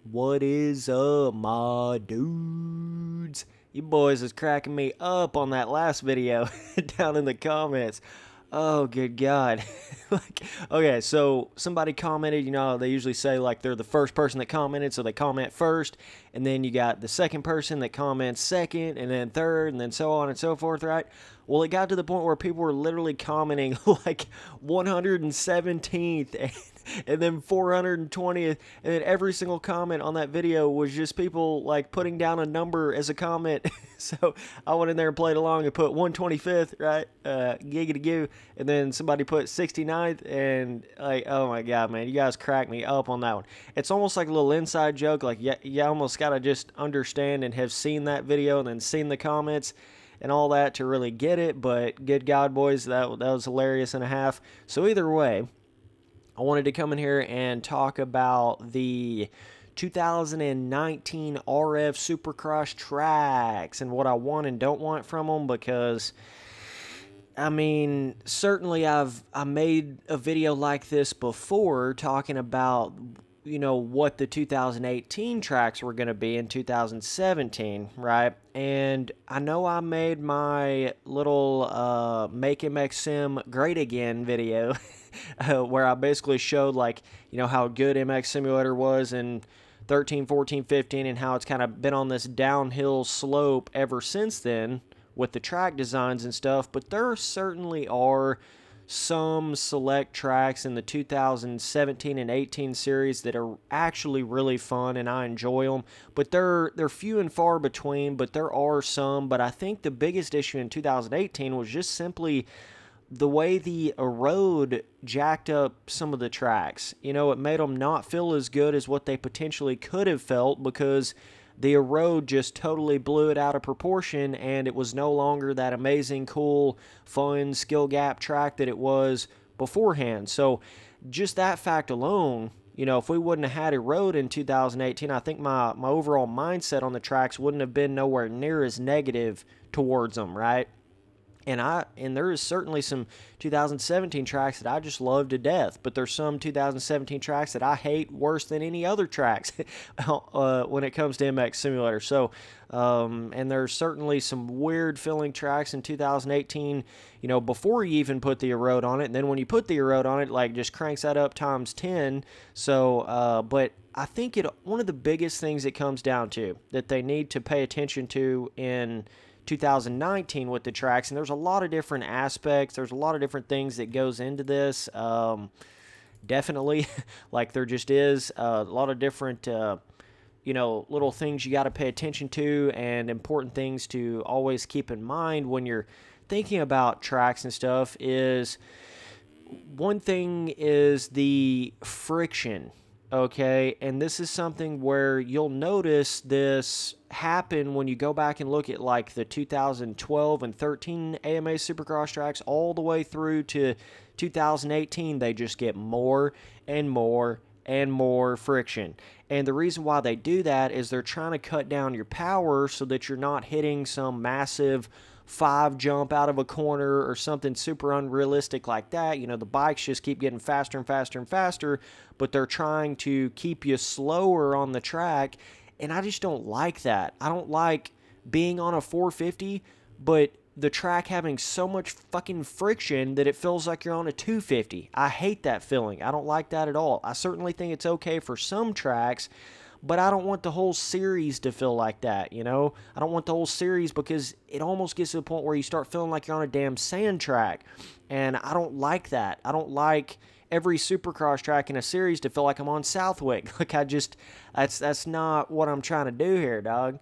What is up, my dudes? You boys is cracking me up on that last video down in the comments. Oh, good God. Okay, so somebody commented, they usually say like they're the first person that commented, so they comment first, and then you got the second person that comments second, and then third, and then so on and so forth, right? Well, it got to the point where people were literally commenting like 117th and then 420th, and then every single comment on that video was just people like putting down a number as a comment. So I went in there and played along and put 125th, right? Giggity goo. And then somebody put 69th, and like, oh my God, man, you guys cracked me up on that one. It's almost like a little inside joke. Like, you almost got to just understand and have seen that video and then seen the comments and all that to really get it. But good God, boys, that was hilarious and a half. So either way, I wanted to come in here and talk about the 2019 RF Supercross tracks and what I want and don't want from them, because I mean, certainly I made a video like this before talking about what the 2018 tracks were going to be in 2017, right? And I know I made my little Make MX Sim Great Again video where I basically showed like, how good MX Simulator was in 13, 14, 15, and how it's kind of been on this downhill slope ever since then with the track designs and stuff. But there certainly are some select tracks in the 2017 and 18 series that are actually really fun, and I enjoy them. But they're few and far between, but there are some. But I think the biggest issue in 2018 was just simply the way the erode jacked up some of the tracks. It made them not feel as good as what they potentially could have felt, because the erode just totally blew it out of proportion, and it was no longer that amazing, cool, fun, skill gap track that it was beforehand. So just that fact alone, if we wouldn't have had erode in 2018, I think my overall mindset on the tracks wouldn't have been nowhere near as negative towards them, right? And there is certainly some 2017 tracks that I just love to death, but there's some 2017 tracks that I hate worse than any other tracks when it comes to MX Simulator. So, and there's certainly some weird feeling tracks in 2018, before you even put the erode on it, and then when you put the erode on it, like just cranks that up times 10. So, but I think one of the biggest things it comes down to that they need to pay attention to in 2019 with the tracks, and there's a lot of different aspects, there's a lot of different things that goes into this, definitely, like there just is a lot of different little things you got to pay attention to, and important things to always keep in mind when you're thinking about tracks and stuff. Is one thing is the friction. Okay, and this is something where you'll notice this happen when you go back and look at like the 2012 and 13 AMA Supercross tracks all the way through to 2018. They just get more and more and more friction. And the reason why they do that is they're trying to cut down your power so that you're not hitting some massive 5 jump out of a corner or something super unrealistic like that. The bikes just keep getting faster and faster and faster, but they're trying to keep you slower on the track, and I just don't like that. I don't like being on a 450, but the track having so much fucking friction that it feels like you're on a 250. I hate that feeling. I don't like that at all. I certainly think it's okay for some tracks, but I don't want the whole series to feel like that, I don't want the whole series, because it almost gets to the point where you start feeling like you're on a damn sand track, and I don't like that. I don't like every Supercross track in a series to feel like I'm on Southwick. Like, that's not what I'm trying to do here, dog.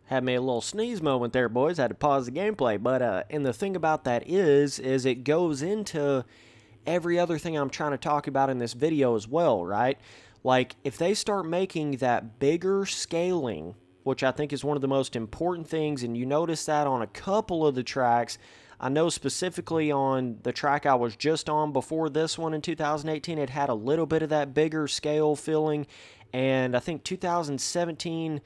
Had me a little sneeze moment there, boys. Had to pause the gameplay, but and the thing about that is it goes into every other thing I'm trying to talk about in this video as well, right? Like, if they start making that bigger scaling, which I think is one of the most important things, and you notice that on a couple of the tracks. I know specifically on the track I was just on before this one in 2018, it had a little bit of that bigger scale feeling, and I think 2017...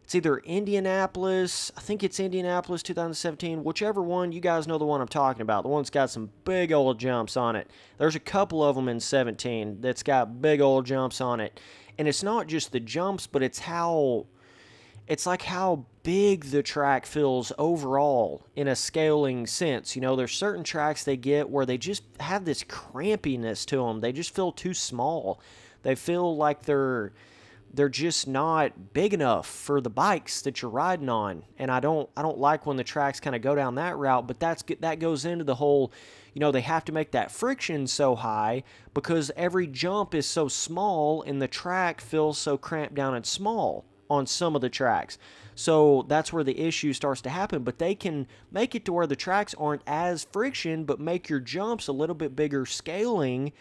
it's either Indianapolis, I think it's Indianapolis 2017, whichever one, you guys know the one I'm talking about. The one's got some big old jumps on it. There's a couple of them in 17 that's got big old jumps on it. And it's not just the jumps, but it's like how big the track feels overall in a scaling sense. You know, there's certain tracks they get where they just have this crampiness to them. They just feel too small. They feel like they're just not big enough for the bikes that you're riding on. And I don't like when the tracks kind of go down that route, but that goes into the whole, you know, they have to make that friction so high because every jump is so small and the track feels so cramped down and small on some of the tracks. So that's where the issue starts to happen, but they can make it to where the tracks aren't as friction, but make your jumps a little bit bigger scaling.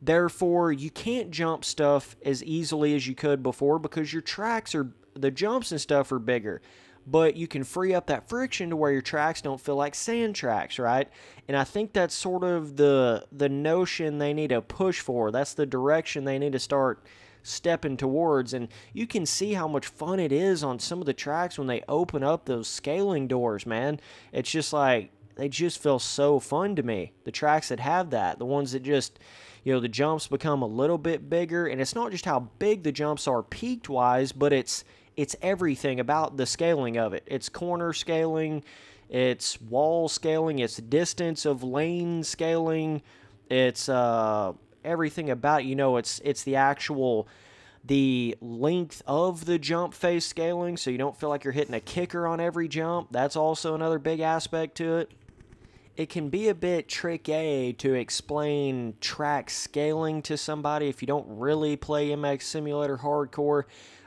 Therefore, you can't jump stuff as easily as you could before because your tracks the jumps and stuff are bigger. But you can free up that friction to where your tracks don't feel like sand tracks, right? And I think that's sort of the notion they need to push for. That's the direction they need to start stepping towards. And you can see how much fun it is on some of the tracks when they open up those scaling doors, man. It's just like, they just feel so fun to me. The tracks that have that, the ones that just, you know, the jumps become a little bit bigger, and it's not just how big the jumps are peaked wise, but it's everything about the scaling of it. It's corner scaling, it's wall scaling, it's distance of lane scaling, it's everything about, you know, it's the length of the jump face scaling, so you don't feel like you're hitting a kicker on every jump. That's also another big aspect to it. It can be a bit tricky to explain track scaling to somebody if you don't really play MX Simulator hardcore.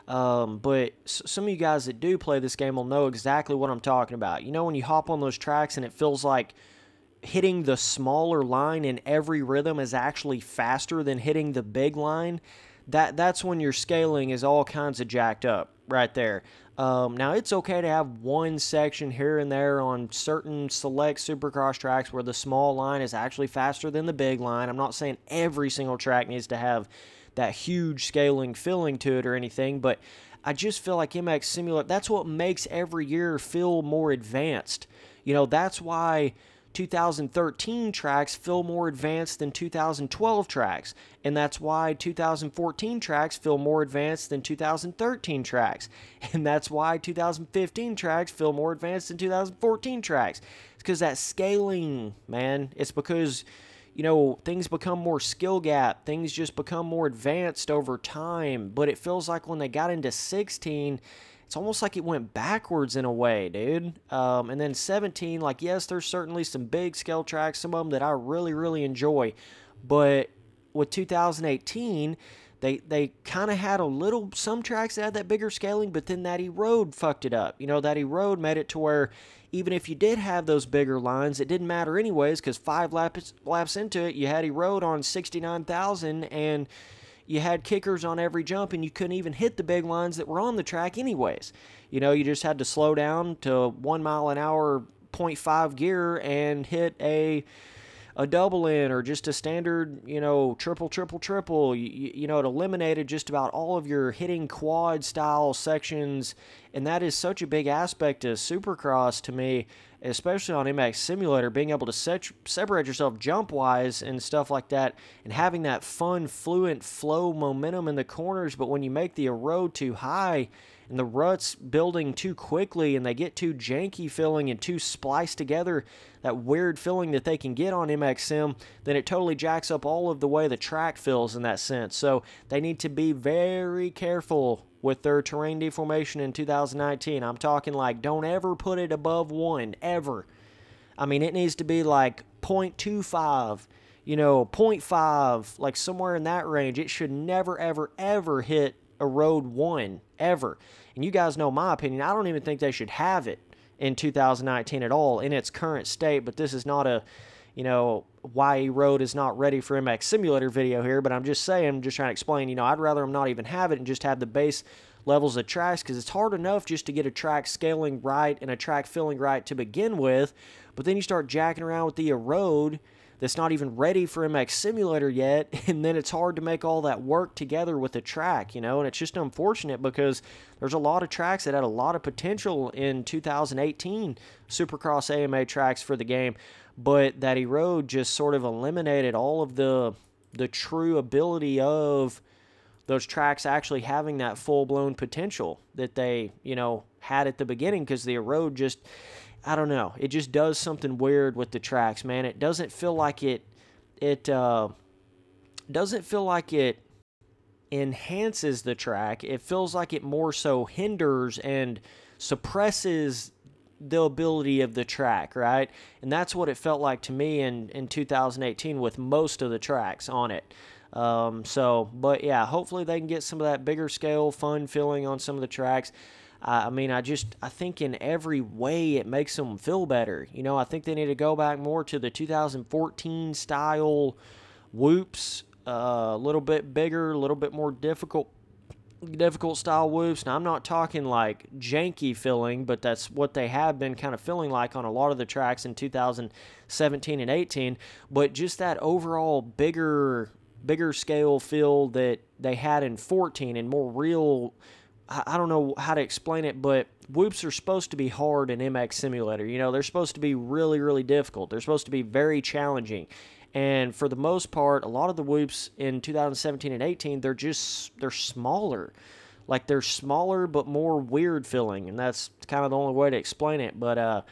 But some of you guys that do play this game will know exactly what I'm talking about. You know, when you hop on those tracks and it feels like hitting the smaller line in every rhythm is actually faster than hitting the big line, that's when your scaling is all kinds of jacked up right there. Now, it's okay to have one section here and there on certain select Supercross tracks where the small line is actually faster than the big line. I'm not saying every single track needs to have that huge scaling feeling to it or anything, but I just feel like MX Simulator, that's what makes every year feel more advanced. You know, that's why 2013 tracks feel more advanced than 2012 tracks, and that's why 2014 tracks feel more advanced than 2013 tracks, and that's why 2015 tracks feel more advanced than 2014 tracks. It's because that scaling, man, it's because, you know, things become more skill gap, things just become more advanced over time, but it feels like when they got into 16, it's almost like it went backwards in a way, dude. And then 17, like, yes, there's certainly some big scale tracks, some of them that I really, really enjoy. But with 2018, they kind of had some tracks that had that bigger scaling, but then that Road fucked it up. You know, that Road made it to where even if you did have those bigger lines, it didn't matter anyways, because 5 laps into it, you had Road on 69,000, and you had kickers on every jump, and you couldn't even hit the big lines that were on the track anyways. You know, you just had to slow down to 1 mile an hour, 0.5 gear, and hit a double in or just a standard, you know, triple. You know, it eliminated just about all of your hitting quad style sections, and that is such a big aspect of Supercross to me, especially on MX Simulator, being able to separate yourself jump-wise and stuff like that, and having that fun, fluent flow momentum in the corners, but when you make the road too high and the ruts building too quickly and they get too janky feeling and too spliced together, that weird feeling that they can get on MX Sim, then it totally jacks up all of the way the track feels in that sense. So they need to be very careful with their terrain deformation in 2019. I'm talking like, don't ever put it above 1, ever. I mean, it needs to be like 0.25, you know, 0.5, like somewhere in that range. It should never, ever, ever hit a road 1, ever. And you guys know my opinion. I don't even think they should have it in 2019 at all in its current state, but this is not a, you know, why Road is not ready for MX Simulator video here, but I'm just saying, I'm just trying to explain, you know, I'd rather them not even have it and just have the base levels of tracks, because it's hard enough just to get a track scaling right and a track filling right to begin with, but then you start jacking around with the Road that's not even ready for MX Simulator yet, and then it's hard to make all that work together with the track, you know, and it's just unfortunate because there's a lot of tracks that had a lot of potential in 2018 Supercross AMA tracks for the game, but that Road just sort of eliminated all of the true ability of those tracks actually having that full-blown potential that they, had at the beginning, because the road just, I don't know, it just does something weird with the tracks, man. It doesn't feel like it doesn't feel like it enhances the track. It feels like it more so hinders and suppresses the ability of the track, right? And that's what it felt like to me in 2018 with most of the tracks on it. But yeah, hopefully they can get some of that bigger scale fun feeling on some of the tracks. I think in every way it makes them feel better. I think they need to go back more to the 2014 style whoops, a little bit bigger, a little bit more difficult style whoops. Now, I'm not talking like janky feeling, but that's what they have been kind of feeling like on a lot of the tracks in 2017 and 18. But just that overall bigger scale feel that they had in 14 and more real. I don't know how to explain it, but whoops are supposed to be hard in MX Simulator. They're supposed to be really, really difficult. They're supposed to be very challenging. And for the most part, a lot of the whoops in 2017 and 18, they're smaller. Like, they're smaller but more weird feeling, and that's kind of the only way to explain it. But,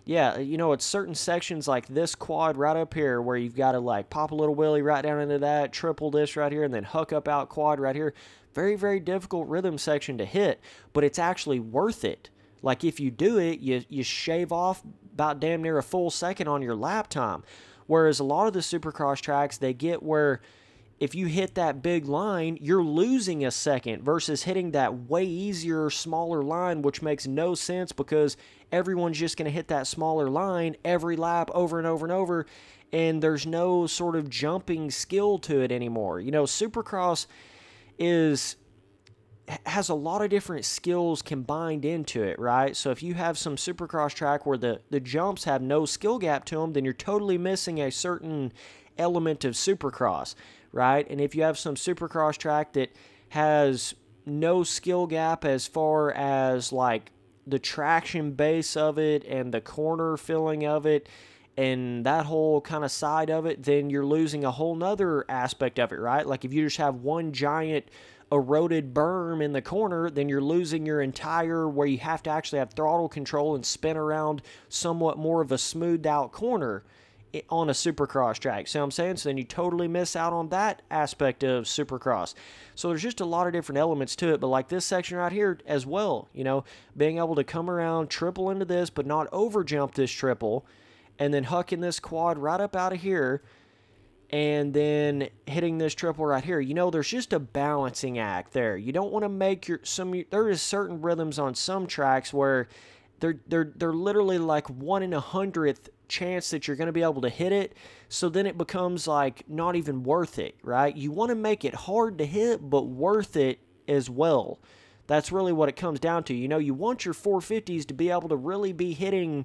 yeah, it's certain sections like this quad right up here where you've got to, like, pop a little wheelie right down into that, triple this right here, and then huck up out quad right here. Very, very difficult rhythm section to hit, but it's actually worth it. Like, if you do it, you shave off about damn near a full second on your lap time. Whereas a lot of the Supercross tracks, they get where if you hit that big line, you're losing a second versus hitting that way easier, smaller line, which makes no sense because everyone's just going to hit that smaller line every lap over and over and over, and there's no sort of jumping skill to it anymore. Supercross has a lot of different skills combined into it, right? So if you have some Supercross track where the jumps have no skill gap to them, then you're totally missing a certain element of Supercross, right? And if you have some Supercross track that has no skill gap as far as like the traction base of it and the corner filling of it and that whole kind of side of it, then you're losing a whole nother aspect of it, right? Like if you just have one giant eroded berm in the corner, then you're losing your entire, where you have to actually have throttle control and spin around somewhat more of a smoothed out corner on a Supercross track. See what I'm saying? So then you totally miss out on that aspect of Supercross. So there's just a lot of different elements to it, but like this section right here as well, being able to come around, triple into this, but not over jump this triple, and then hucking this quad right up out of here, and then hitting this triple right here. There's just a balancing act there. You don't want to make there is certain rhythms on some tracks where they're literally like 1 in 100th chance that you're going to be able to hit it, so then it becomes like not even worth it, right? You want to make it hard to hit, but worth it as well. That's really what it comes down to. You want your 450s to be able to really be hitting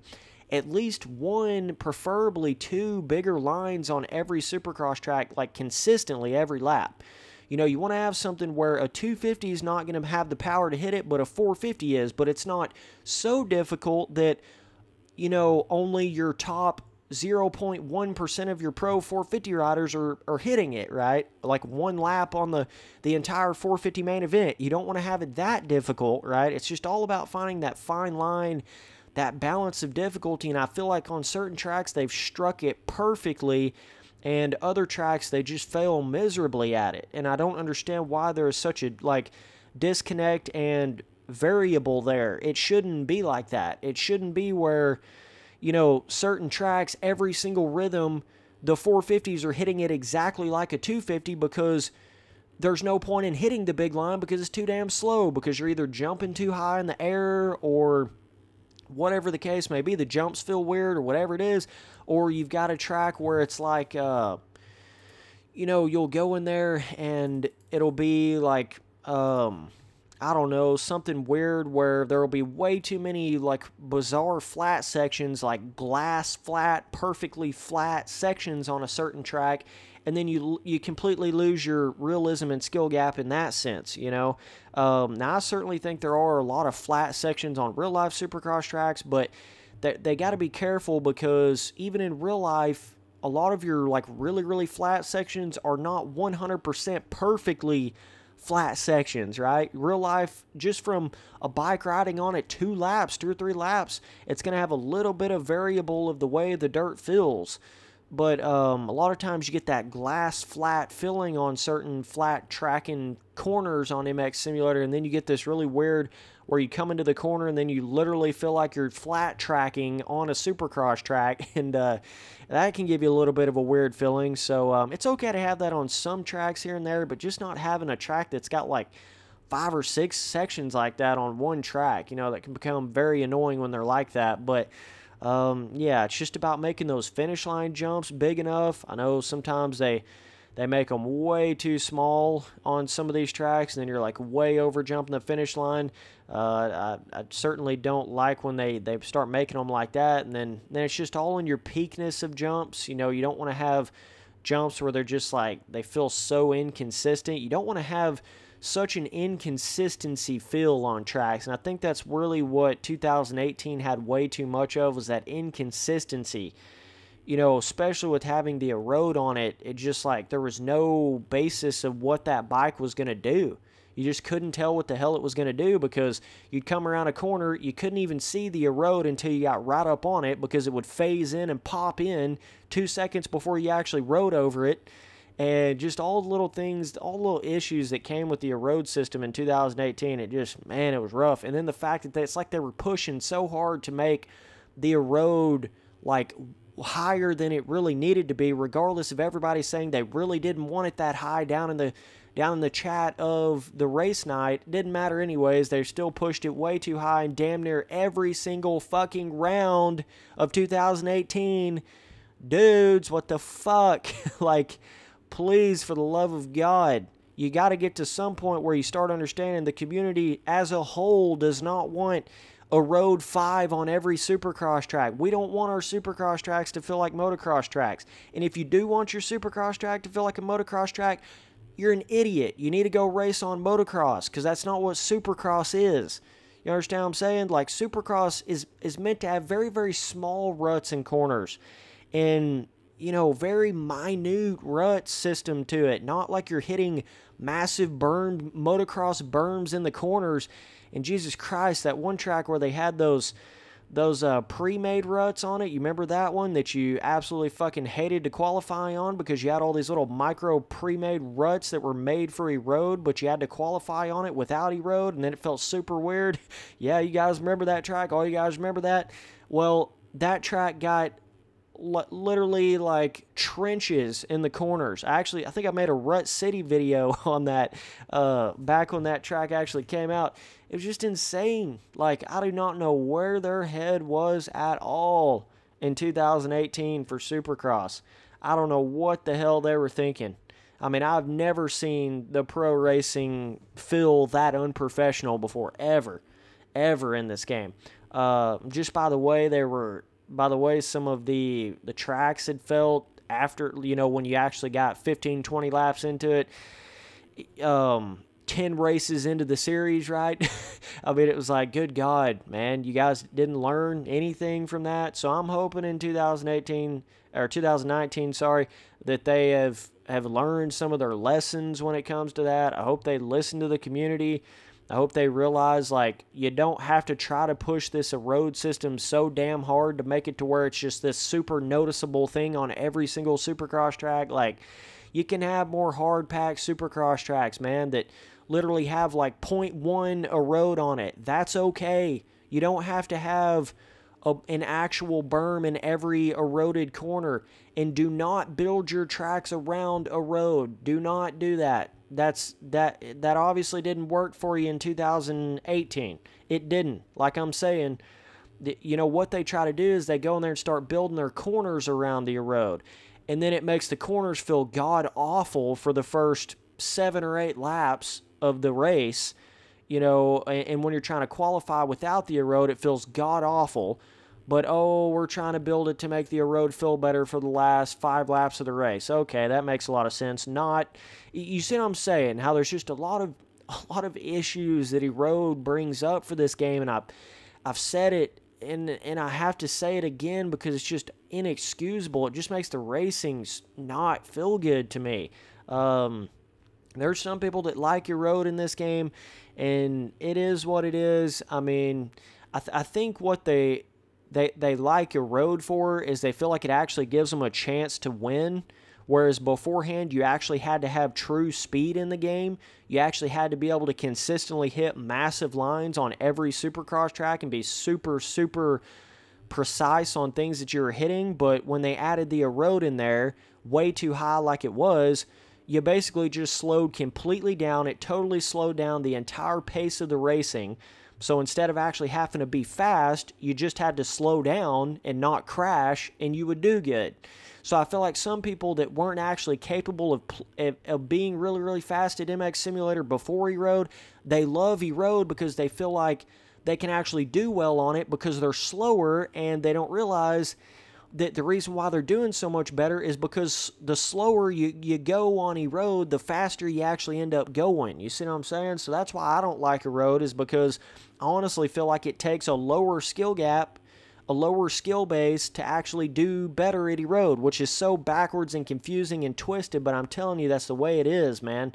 at least one, preferably two bigger lines on every Supercross track, like consistently every lap. You want to have something where a 250 is not going to have the power to hit it, but a 450 is, but it's not so difficult that, only your top 0.1% of your pro 450 riders are hitting it, right? Like one lap on the entire 450 main event. You don't want to have it that difficult, right? It's just all about finding that fine line, that balance of difficulty, and I feel like on certain tracks they've struck it perfectly, and other tracks they just fail miserably at it. And I don't understand why there is such a disconnect and variable there. It shouldn't be like that. It shouldn't be where, certain tracks, every single rhythm, the 450s are hitting it exactly like a 250 because there's no point in hitting the big line because it's too damn slow, because you're either jumping too high in the air or whatever the case may be, the jumps feel weird or whatever it is, or you've got a track where it's like, you'll go in there and it'll be like, I don't know, something weird where there will be way too many like bizarre flat sections, like glass flat, perfectly flat sections on a certain track, and then you completely lose your realism and skill gap in that sense, Now, I certainly think there are a lot of flat sections on real-life Supercross tracks, but they got to be careful because even in real life, a lot of your, like, really, really flat sections are not 100% perfectly flat sections, right? Real life, just from a bike riding on it 2 or 3 laps, it's going to have a little bit of variable of the way the dirt feels. But a lot of times you get that glass flat feeling on certain flat tracking corners on MX Simulator, and then you get this really weird where you come into the corner and then you literally feel like you're flat tracking on a Supercross track, and that can give you a little bit of a weird feeling. So it's okay to have that on some tracks here and there, but just not having a track that's got like 5 or 6 sections like that on one track, that can become very annoying when they're like that. But yeah, it's just about making those finish line jumps big enough. I know sometimes they make them way too small on some of these tracks, and then you're like way over jumping the finish line. I certainly don't like when they start making them like that, and then it's just all in your peakness of jumps. You don't want to have jumps where they're just like, they feel so inconsistent. You don't want to have such an inconsistency feel on tracks, and I think that's really what 2018 had way too much of, was that inconsistency. Especially with having the erode on it, it just like there was no basis of what that bike was going to do. You just couldn't tell what the hell it was going to do, because you'd come around a corner, you couldn't even see the erode until you got right up on it, because it would phase in and pop in 2 seconds before you actually rode over it. And just all the little things, all the little issues that came with the erode system in 2018, it just, man, it was rough. And then the fact that it's like they were pushing so hard to make the erode like higher than it really needed to be, regardless of everybody saying they really didn't want it that high down in the chat of the race night. It didn't matter anyways. They still pushed it way too high in damn near every single fucking round of 2018. Dudes, what the fuck? Like, please, for the love of God, you got to get to some point where you start understanding the community as a whole does not want a road 5 on every Supercross track. We don't want our Supercross tracks to feel like motocross tracks. And if you do want your Supercross track to feel like a motocross track, you're an idiot. You need to go race on motocross, because that's not what Supercross is. You understand what I'm saying? Like, Supercross is meant to have very, very small ruts and corners, and very minute rut system to it. Not like you're hitting massive motocross berms in the corners. And Jesus Christ, that one track where they had those pre-made ruts on it, you remember that one that you absolutely fucking hated to qualify on, because you had all these little micro pre-made ruts that were made for erode, but you had to qualify on it without erode, and then it felt super weird. Yeah, you guys remember that track? All you guys remember that? Well, that track got literally like trenches in the corners. Actually, I think I made a Rut City video on that back when that track actually came out. It was just insane. Like, I do not know where their head was at all in 2018 for Supercross. I don't know what the hell they were thinking. I mean, I've never seen the pro racing feel that unprofessional before, ever in this game. Just by the way some of the tracks had felt after, when you actually got 15, 20 laps into it, 10 races into the series, right? I mean, it was like, good God, man, you guys didn't learn anything from that. So I'm hoping in 2019, that they have learned some of their lessons when it comes to that. I hope they listen to the community. I hope they realize, like, you don't have to try to push this erode system so damn hard to make it to where it's just this super noticeable thing on every single Supercross track. Like, you can have more hard-packed Supercross tracks, man, that literally have, like, 0.1 erode on it. That's okay. You don't have to have an actual berm in every eroded corner. And do not build your tracks around erode. Do not do that. That obviously didn't work for you in 2018. It didn't. Like I'm saying, what they try to do is they go in there and start building their corners around the erode, and then it makes the corners feel god awful for the first 7 or 8 laps of the race, and when you're trying to qualify without the erode, it feels god awful. But, we're trying to build it to make the erode feel better for the last 5 laps of the race. Okay, that makes a lot of sense. You see what I'm saying? How there's just a lot of issues that erode brings up for this game, and I've said it, and I have to say it again because it's just inexcusable. It just makes the racing not feel good to me. There's some people that like your road in this game, and it is what it is. I mean, I think what they like a road for is they feel like it actually gives them a chance to win. Whereas beforehand, you actually had to have true speed in the game. You actually had to be able to consistently hit massive lines on every Supercross track and be super, super precise on things that you were hitting. But when they added the road in there, way too high like it was, you basically just slowed completely down. It totally slowed down the entire pace of the racing. So instead of actually having to be fast, you just had to slow down and not crash, and you would do good. So I feel like some people that weren't actually capable of being really, really fast at MX Simulator before E-Road, they love E-Road because they feel like they can actually do well on it because they're slower, and they don't realize that the reason why they're doing so much better is because the slower you go on E-Road, the faster you actually end up going. You see what I'm saying? So that's why I don't like E-Road, is because I honestly feel like it takes a lower skill gap, a lower skill base to actually do better at E-Road, which is so backwards and confusing and twisted, but I'm telling you, that's the way it is, man.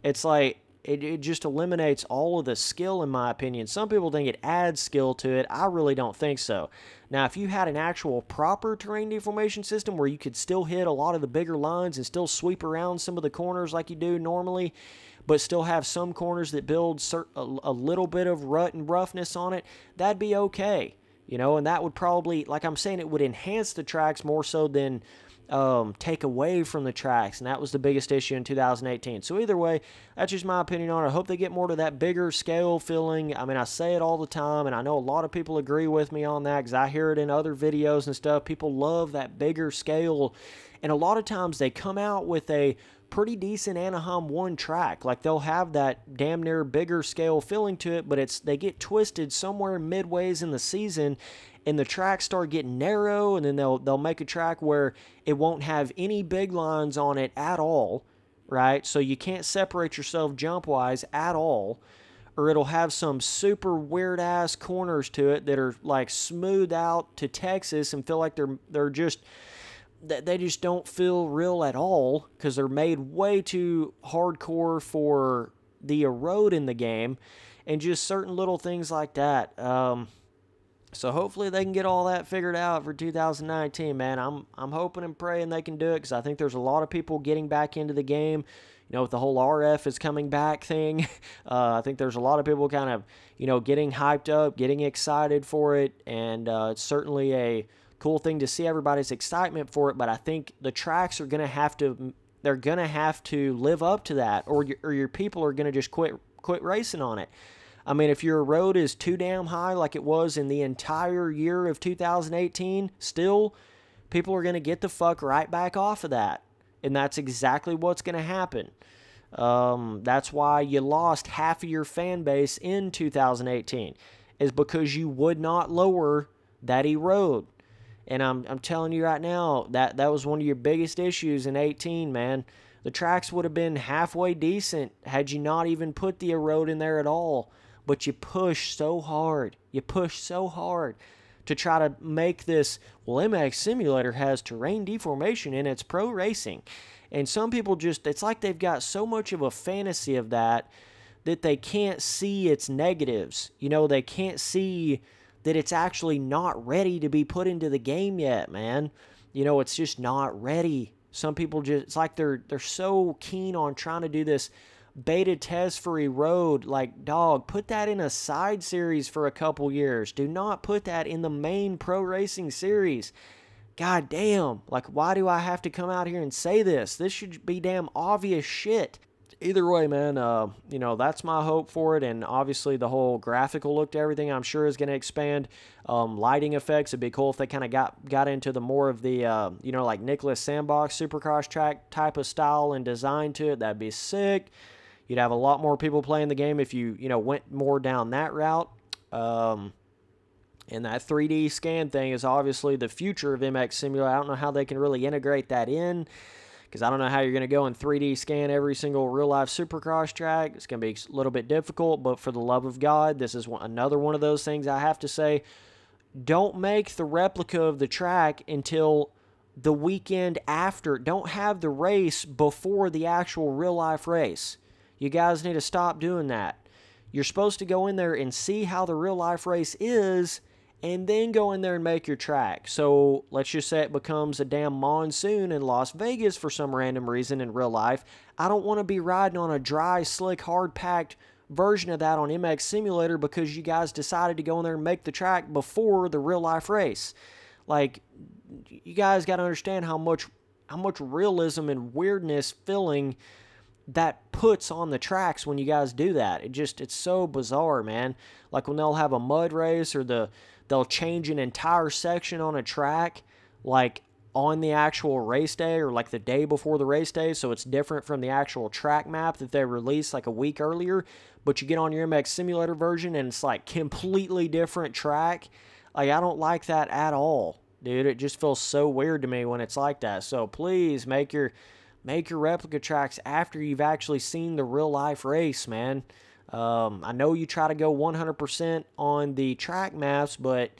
It's like, it just eliminates all of the skill, in my opinion. Some people think it adds skill to it. I really don't think so. Now, if you had an actual proper terrain deformation system where you could still hit a lot of the bigger lines and still sweep around some of the corners like you do normally, but still have some corners that build a little bit of rut and roughness on it, that'd be okay. You know, and that would probably, like I'm saying, it would enhance the tracks more so than take away from the tracks, and that was the biggest issue in 2018. So either way, that's just my opinion on it. I hope they get more to that bigger scale feeling. I mean, I say it all the time, and I know a lot of people agree with me on that because I hear it in other videos and stuff. People love that bigger scale, and a lot of times they come out with a pretty decent Anaheim 1 track. Like, they'll have that damn near bigger scale feeling to it, but they get twisted somewhere midways in the season, and the tracks start getting narrow, and then they'll make a track where it won't have any big lines on it at all, right? So you can't separate yourself jump-wise at all, or it'll have some super weird-ass corners to it that are, like, smooth out to Texas and feel like they're just... they just don't feel real at all because they're made way too hardcore for the road in the game, and just certain little things like that. So hopefully they can get all that figured out for 2019, man. I'm hoping and praying they can do it because I think there's a lot of people getting back into the game. You know, with the whole RF is coming back thing, I think there's a lot of people kind of, you know, getting hyped up, getting excited for it, and it's certainly a cool thing to see everybody's excitement for it. But I think the tracks are going to have to, they're going to have to live up to that, or your people are going to just quit racing on it. I mean, if your road is too damn high like it was in the entire year of 2018, still, people are going to get the fuck right back off of that. And that's exactly what's going to happen. That's why you lost half of your fan base in 2018, is because you would not lower that road. And I'm telling you right now, that was one of your biggest issues in 18, man. The tracks would have been halfway decent had you not even put the road in there at all. But you push so hard. You push so hard to try to make this, well, MX Simulator has terrain deformation in its pro racing. And some people just, it's like they've got so much of a fantasy of that they can't see its negatives. You know, they can't see that it's actually not ready to be put into the game yet, man. You know, it's just not ready. Some people just, it's like they're so keen on trying to do this beta test for a road. Like, dog, put that in a side series for a couple years. Do not put that in the main pro racing series. God damn. Like, why do I have to come out here and say this? This should be damn obvious shit. Either way, man, you know, that's my hope for it, and obviously the whole graphical look to everything, I'm sure, is going to expand. Lighting effects, it'd be cool if they kind of got into the more of the, you know, like Nicholas Sandbox Supercross track type of style and design to it. That'd be sick. You'd have a lot more people playing the game if you know, went more down that route. And that 3D scan thing is obviously the future of MX Simulator. I don't know how they can really integrate that in, because I don't know how you're going to go and 3D scan every single real-life Supercross track. It's going to be a little bit difficult, but for the love of God, this is another one of those things I have to say. Don't make the replica of the track until the weekend after. Don't have the race before the actual real-life race. You guys need to stop doing that. You're supposed to go in there and see how the real life race is, and then go in there and make your track. So let's just say it becomes a damn monsoon in Las Vegas for some random reason in real life. I don't want to be riding on a dry, slick, hard-packed version of that on MX Simulator because you guys decided to go in there and make the track before the real life race. Like, you guys got to understand how much realism and weirdness feeling that puts on the tracks when you guys do that. It's so bizarre, man. Like when they'll have a mud race or they'll change an entire section on a track, like on the actual race day or like the day before the race day, so it's different from the actual track map that they released like a week earlier, but you get on your MX Simulator version and it's like completely different track. Like, I don't like that at all, dude. It just feels so weird to me when it's like that. So please make your replica tracks after you've actually seen the real life race, man. I know you try to go 100% on the track maps, but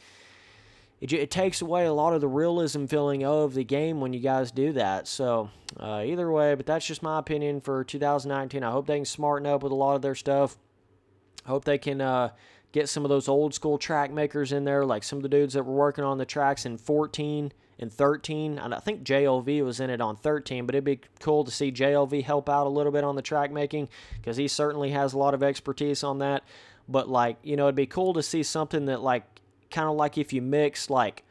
it takes away a lot of the realism feeling of the game when you guys do that. So either way, but that's just my opinion for 2019. I hope they can smarten up with a lot of their stuff. I hope they can get some of those old school track makers in there, like some of the dudes that were working on the tracks in 14 and 13. And I think JLV was in it on 13, but it'd be cool to see JLV help out a little bit on the track making because he certainly has a lot of expertise on that. But, like, you know, it'd be cool to see something that, like, kind of like if you mix like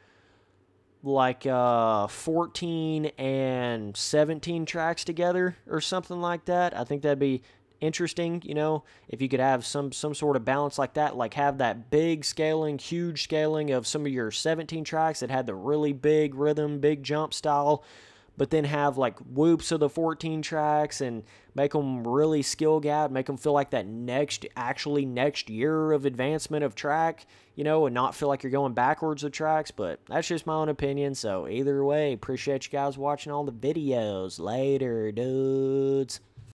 14 and 17 tracks together or something like that. I think that'd be interesting, you know, if you could have some sort of balance like that, like have that big scaling, huge scaling of some of your 17 tracks that had the really big rhythm, big jump style, but then have like whoops of the 14 tracks and make them really skill gap, make them feel like that next year of advancement of track, you know, and not feel like you're going backwards of tracks. But that's just my own opinion. So either way, appreciate you guys watching all the videos. Later, dudes.